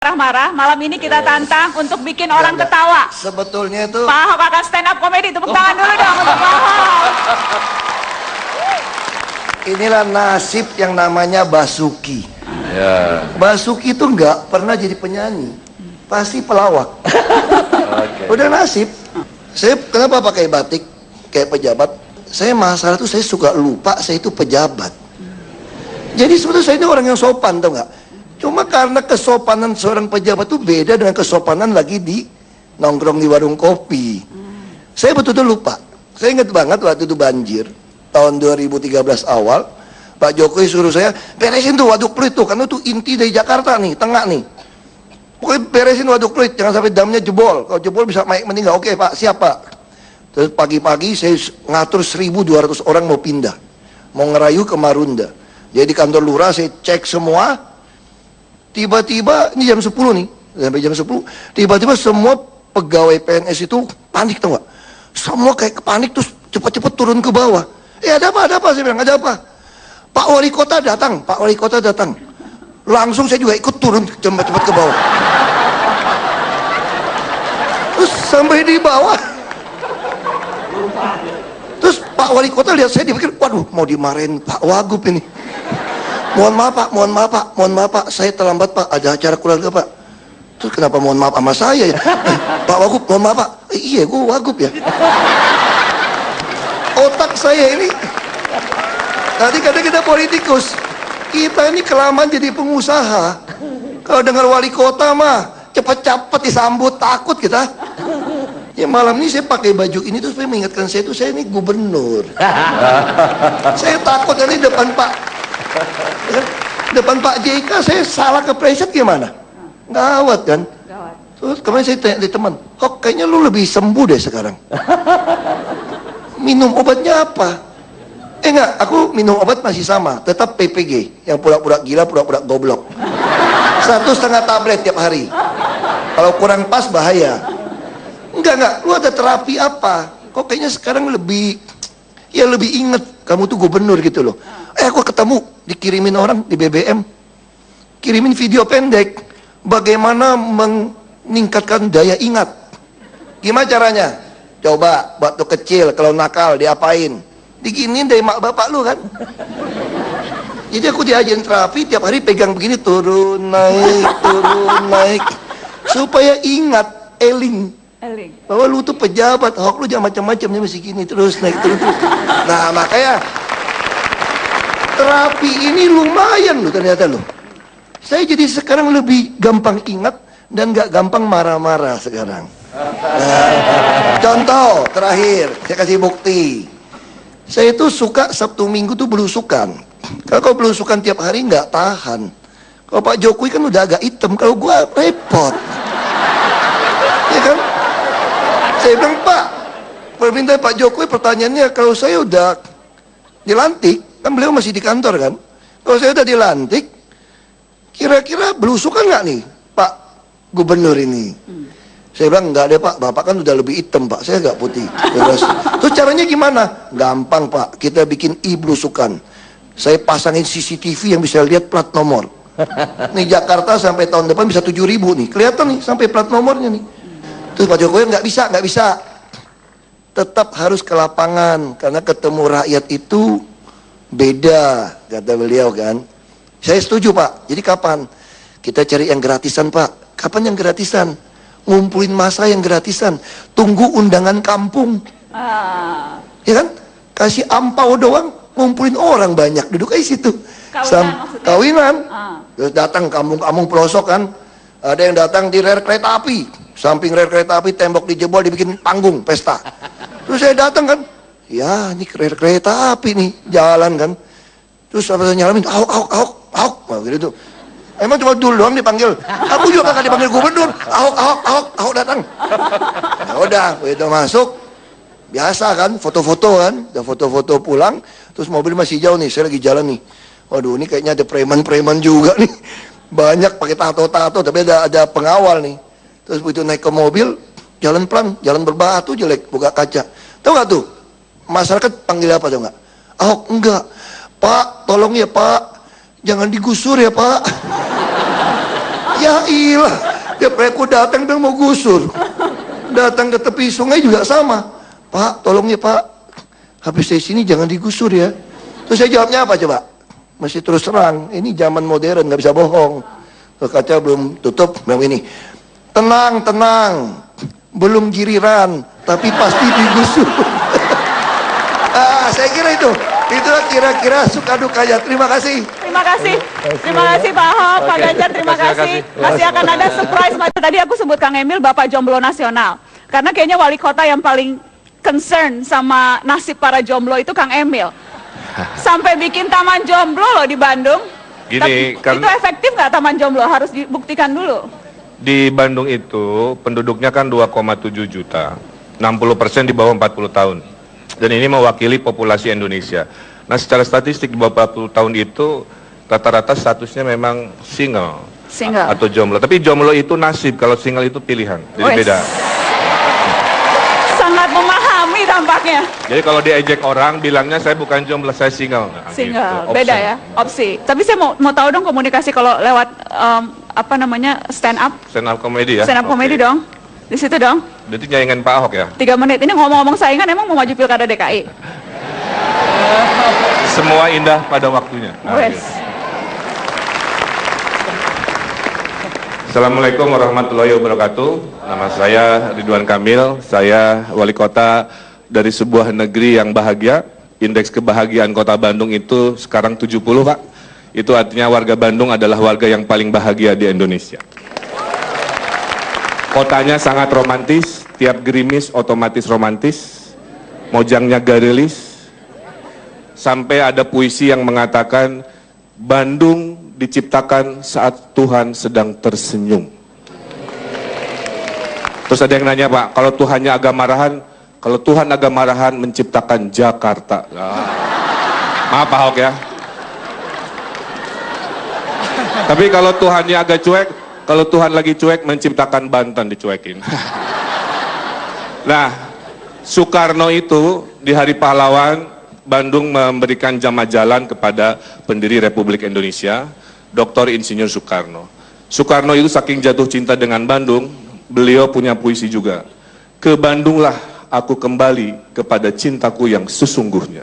marah-marah, malam ini kita tantang untuk bikin orang ketawa. Sebetulnya itu Pak Ahok akan stand up comedy, tepuk tangan dulu dong untuk Pak Ahok. inilah nasib yang namanya Basuki. Ya. Basuki itu nggak pernah jadi penyanyi, pasti pelawak. Udah nasib. Saya kenapa pakai batik kayak pejabat? Saya masalah tuh saya suka lupa saya itu pejabat. Jadi sebetulnya saya ini orang yang sopan, tau nggak? Cuma karena kesopanan seorang pejabat itu beda dengan kesopanan lagi di nongkrong di warung kopi. Saya betul-betul lupa. Saya ingat banget waktu itu banjir tahun 2013 awal, Pak Jokowi suruh saya beresin tuh waduk Pluit tuh, karena itu inti dari Jakarta nih, tengah nih. Pokoknya beresin waduk Pluit, jangan sampai damnya jebol. Kalau jebol bisa meninggal. Oke Pak, siap Pak. Terus pagi-pagi saya ngatur 1.200 orang mau pindah, mau ngerayu ke Marunda. Jadi di kantor lurah saya cek semua. Tiba-tiba ini jam 10 nih, sampai jam 10 tiba-tiba semua pegawai PNS itu panik, tau gak? Semua kayak panik terus cepat-cepat turun ke bawah. Ada apa? Saya bilang, ada apa? Pak Wali Kota datang, Pak Wali Kota datang. Langsung saya juga ikut turun cepat-cepat ke bawah. Terus sampai di bawah, terus Pak Wali Kota lihat saya, dia pikir, waduh mau dimarahin Pak Wagub ini. Mohon maaf Pak, saya terlambat Pak, ada acara keluarga Pak. Terus kenapa mohon maaf sama saya ya? Pak Wagub, mohon maaf Pak. Iya, gue Wagub ya. Otak saya ini, tadi kadang kita politikus, kita ini kelamaan jadi pengusaha. Kalau dengar wali kota mah, cepet-cepet disambut, takut kita. Ya malam ini saya pakai baju ini terus supaya mengingatkan saya itu saya ini gubernur. Saya takut ini depan Pak JK saya salah kepreset gimana? Gawat kan? Terus kemarin saya tanya di teman, kok kayaknya lu lebih sembuh deh sekarang. Minum obatnya apa? Enggak, aku minum obat masih sama, tetap PPG, yang pura-pura gila, pura-pura goblok. 1,5 tablet tiap hari. Kalau kurang pas bahaya. Enggak, lu ada terapi apa? Kok kayaknya sekarang lebih inget kamu tuh gubernur gitu loh. Aku ketemu, dikirimin orang di BBM, kirimin video pendek, bagaimana meningkatkan daya ingat. Gimana caranya? Coba, waktu kecil kalau nakal diapain? Diginiin dari mak bapak lu kan. Jadi aku diajarin terapi, tiap hari pegang begini, turun naik, supaya ingat, eling. Bahwa lu tuh pejabat, Ahok lu jangan macam-macamnya masih gini, terus naik terus. Nah makanya terapi ini lumayan loh ternyata loh. Saya jadi sekarang lebih gampang ingat dan gak gampang marah-marah sekarang. Nah, contoh terakhir, saya kasih bukti. Saya itu suka Sabtu Minggu tuh belusukan. Kalau belusukan tiap hari nggak tahan. Kalau Pak Jokowi kan udah agak hitam, kalau gua repot. Ya kan? Saya bilang, Pak, permintaan Pak Jokowi pertanyaannya, kalau saya udah dilantik, kan beliau masih di kantor kan? Kalau saya udah dilantik, kira-kira belusukan nggak nih Pak Gubernur ini? Saya bilang, enggak deh Pak, Bapak kan udah lebih hitam Pak, saya nggak putih. Terus caranya gimana? Gampang Pak, kita bikin belusukan. Saya pasangin CCTV yang bisa lihat plat nomor. Nih Jakarta sampai tahun depan bisa 7.000 nih, kelihatan nih sampai plat nomornya nih. Terus Pak Jokowi nggak bisa. Tetap harus ke lapangan, karena ketemu rakyat itu beda, kata beliau kan. Saya setuju Pak, jadi kapan? Kita cari yang gratisan Pak. Kapan yang gratisan? Ngumpulin massa yang gratisan. Tunggu undangan kampung. Ya kan? Kasih ampau doang, ngumpulin orang banyak, duduk aja situ. Kawinan. Terus datang kampung-kampung pelosok kan. Ada yang datang di rel kereta api. Samping rel kereta api, tembok dijebol, dibikin panggung, pesta. Terus saya datang kan. Ya, ini rel kereta api nih, jalan kan. Terus apa saya nyalamin, Ahok, gitu tuh. Emang cuma dulu doang dipanggil. Aku juga kakak dipanggil gubernur. Ahok datang. Ya udah, begitu masuk. Biasa kan, foto-foto kan. Udah foto-foto pulang. Terus mobil masih jauh nih, saya lagi jalan nih. Waduh, ini kayaknya ada preman-preman juga nih. Banyak pakai tato-tato, tapi ada pengawal nih. Terus begitu naik ke mobil, jalan pelan, jalan berbatu jelek, buka kaca. Tahu nggak tuh? Masyarakat panggil apa tuh nggak? Ahok, enggak. Pak, tolong ya Pak, jangan digusur ya Pak. Ya ilah, dia aku datang bilang mau gusur. Datang ke tepi sungai juga sama. Pak, tolong ya Pak, habis dari sini jangan digusur ya. Terus saya jawabnya apa coba? Masih terus terang, ini zaman modern, nggak bisa bohong. Kaca belum tutup, bilang ini. Tenang, tenang, belum giliran, tapi pasti digusur. Saya kira itulah kira-kira suka dukanya. Terima kasih. Terima kasih. Terima kasih Pak Ahok, Pak Ganjar, terima kasih. Masih akan ada surprise. Tadi aku sebut Kang Emil, Bapak Jomblo Nasional. Karena kayaknya wali kota yang paling concern sama nasib para jomblo itu Kang Emil. Sampai bikin taman jomblo loh di Bandung. Gini, itu efektif nggak taman jomblo? Harus dibuktikan dulu. Di Bandung itu penduduknya kan 2,7 juta. 60% di bawah 40 tahun. Dan ini mewakili populasi Indonesia. Nah, secara statistik di bawah 40 tahun itu rata-rata statusnya memang single. Atau jomblo. Tapi jomblo itu nasib, kalau single itu pilihan. Jadi beda. Sangat memahami tampaknya. Jadi kalau diejek orang bilangnya saya bukan jomblo, saya single. Nah, single, gitu. beda ya, opsi. Tapi saya mau tahu dong komunikasi kalau lewat stand up. Stand up comedy ya. Stand up comedy dong. Di situ dong. Berarti nyaingan Pak Ahok ya? 3 menit. Ini ngomong-ngomong saingan emang mau maju pilkada DKI? Semua indah pada waktunya. Wes. Assalamualaikum warahmatullahi wabarakatuh. Nama saya Ridwan Kamil. Saya wali kota dari sebuah negeri yang bahagia. Indeks kebahagiaan kota Bandung itu sekarang 70, Pak. Itu artinya warga Bandung adalah warga yang paling bahagia di Indonesia. Kotanya sangat romantis, tiap gerimis otomatis romantis, mojangnya garilis, sampai ada puisi yang mengatakan Bandung diciptakan saat Tuhan sedang tersenyum. Terus ada yang nanya, Pak, kalau Tuhannya agak marahan, kalau Tuhan agak marahan menciptakan Jakarta. Maaf Pak Ahok ya. Tapi kalau Tuhannya agak cuek, kalau Tuhan lagi cuek, menciptakan Banten dicuekin. Nah, Soekarno itu di Hari Pahlawan, Bandung memberikan jamaah jalan kepada pendiri Republik Indonesia, Dr. Insinyur Soekarno. Soekarno itu saking jatuh cinta dengan Bandung, beliau punya puisi juga. Ke Bandunglah aku kembali kepada cintaku yang sesungguhnya.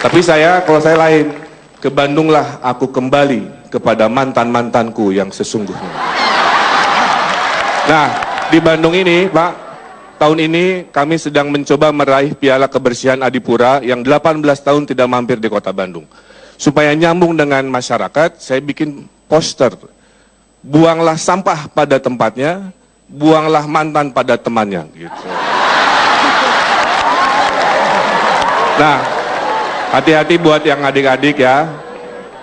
Tapi kalau saya lain, ke Bandunglah aku kembali kepada mantan-mantanku yang sesungguhnya. Nah, di Bandung ini, Pak, tahun ini kami sedang mencoba meraih Piala Kebersihan Adipura yang 18 tahun tidak mampir di kota Bandung. Supaya nyambung dengan masyarakat, saya bikin poster. Buanglah sampah pada tempatnya, buanglah mantan pada temannya. Gitu. Nah, hati-hati buat yang adik-adik ya.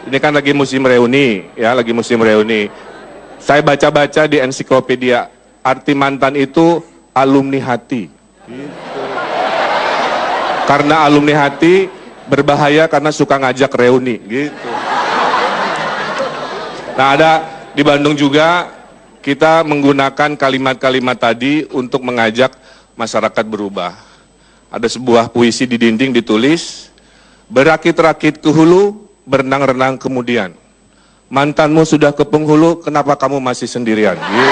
Ini kan lagi musim reuni, ya, lagi musim reuni. Saya baca-baca di ensiklopedia, arti mantan itu alumni hati. Gitu. Karena alumni hati berbahaya karena suka ngajak reuni, gitu. Nah, ada di Bandung juga kita menggunakan kalimat-kalimat tadi untuk mengajak masyarakat berubah. Ada sebuah puisi di dinding ditulis, berakit-rakit ke hulu, berenang-renang kemudian. Mantanmu sudah ke penghulu, kenapa kamu masih sendirian? Gitu.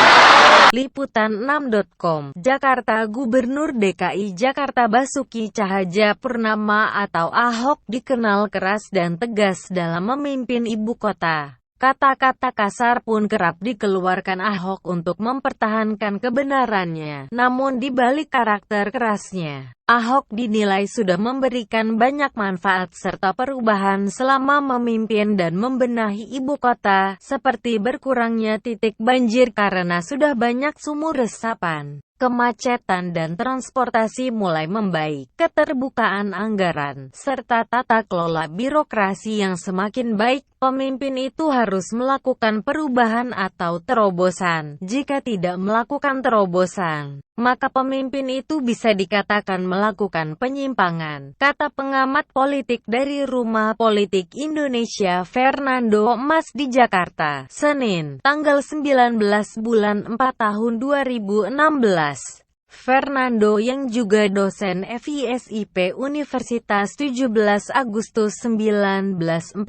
Liputan6.com, Jakarta. Gubernur DKI Jakarta Basuki Cahayapurnama atau Ahok dikenal keras dan tegas dalam memimpin ibu kota. Kata-kata kasar pun kerap dikeluarkan Ahok untuk mempertahankan kebenarannya. Namun di balik karakter kerasnya, Ahok dinilai sudah memberikan banyak manfaat serta perubahan selama memimpin dan membenahi ibu kota, seperti berkurangnya titik banjir karena sudah banyak sumur resapan, kemacetan dan transportasi mulai membaik, keterbukaan anggaran, serta tata kelola birokrasi yang semakin baik. Pemimpin itu harus melakukan perubahan atau terobosan. Jika tidak melakukan terobosan, maka pemimpin itu bisa dikatakan melakukan penyimpangan, kata pengamat politik dari Rumah Politik Indonesia Fernando Mas di Jakarta, Senin, tanggal 19 bulan 4 tahun 2016. Fernando yang juga dosen FISIP Universitas 17 Agustus 1945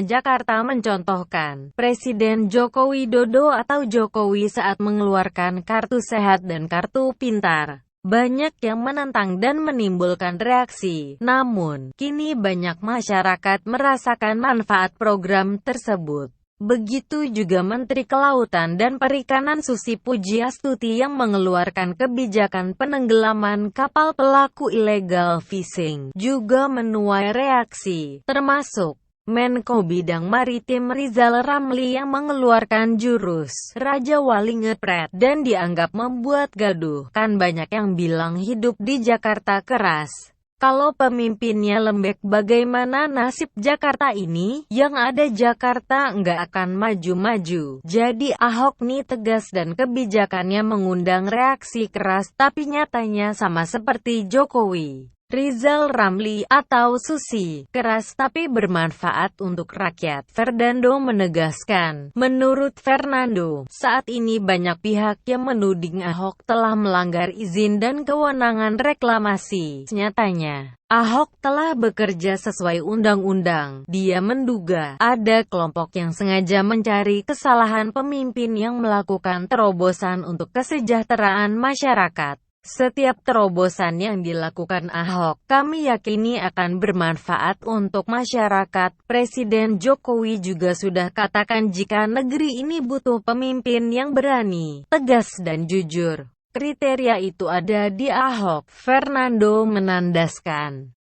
Jakarta mencontohkan, Presiden Joko Widodo atau Jokowi saat mengeluarkan kartu sehat dan kartu pintar. Banyak yang menentang dan menimbulkan reaksi. Namun, kini banyak masyarakat merasakan manfaat program tersebut. Begitu juga Menteri Kelautan dan Perikanan Susi Pujiastuti yang mengeluarkan kebijakan penenggelaman kapal pelaku illegal fishing juga menuai reaksi, termasuk Menko Bidang Maritim Rizal Ramli yang mengeluarkan jurus Raja Wali ngepret dan dianggap membuat gaduh. Kan banyak yang bilang hidup di Jakarta keras. Kalau pemimpinnya lembek, bagaimana nasib Jakarta ini? Yang ada Jakarta nggak akan maju-maju. Jadi Ahok nih tegas dan kebijakannya mengundang reaksi keras, tapi nyatanya sama seperti Jokowi, Rizal Ramli, atau Susi, keras tapi bermanfaat untuk rakyat. Fernando menegaskan, menurut Fernando, saat ini banyak pihak yang menuding Ahok telah melanggar izin dan kewenangan reklamasi. Nyatanya, Ahok telah bekerja sesuai undang-undang. Dia menduga ada kelompok yang sengaja mencari kesalahan pemimpin yang melakukan terobosan untuk kesejahteraan masyarakat. Setiap terobosan yang dilakukan Ahok, kami yakini akan bermanfaat untuk masyarakat. Presiden Jokowi juga sudah katakan jika negeri ini butuh pemimpin yang berani, tegas dan jujur. Kriteria itu ada di Ahok, Fernando menandaskan.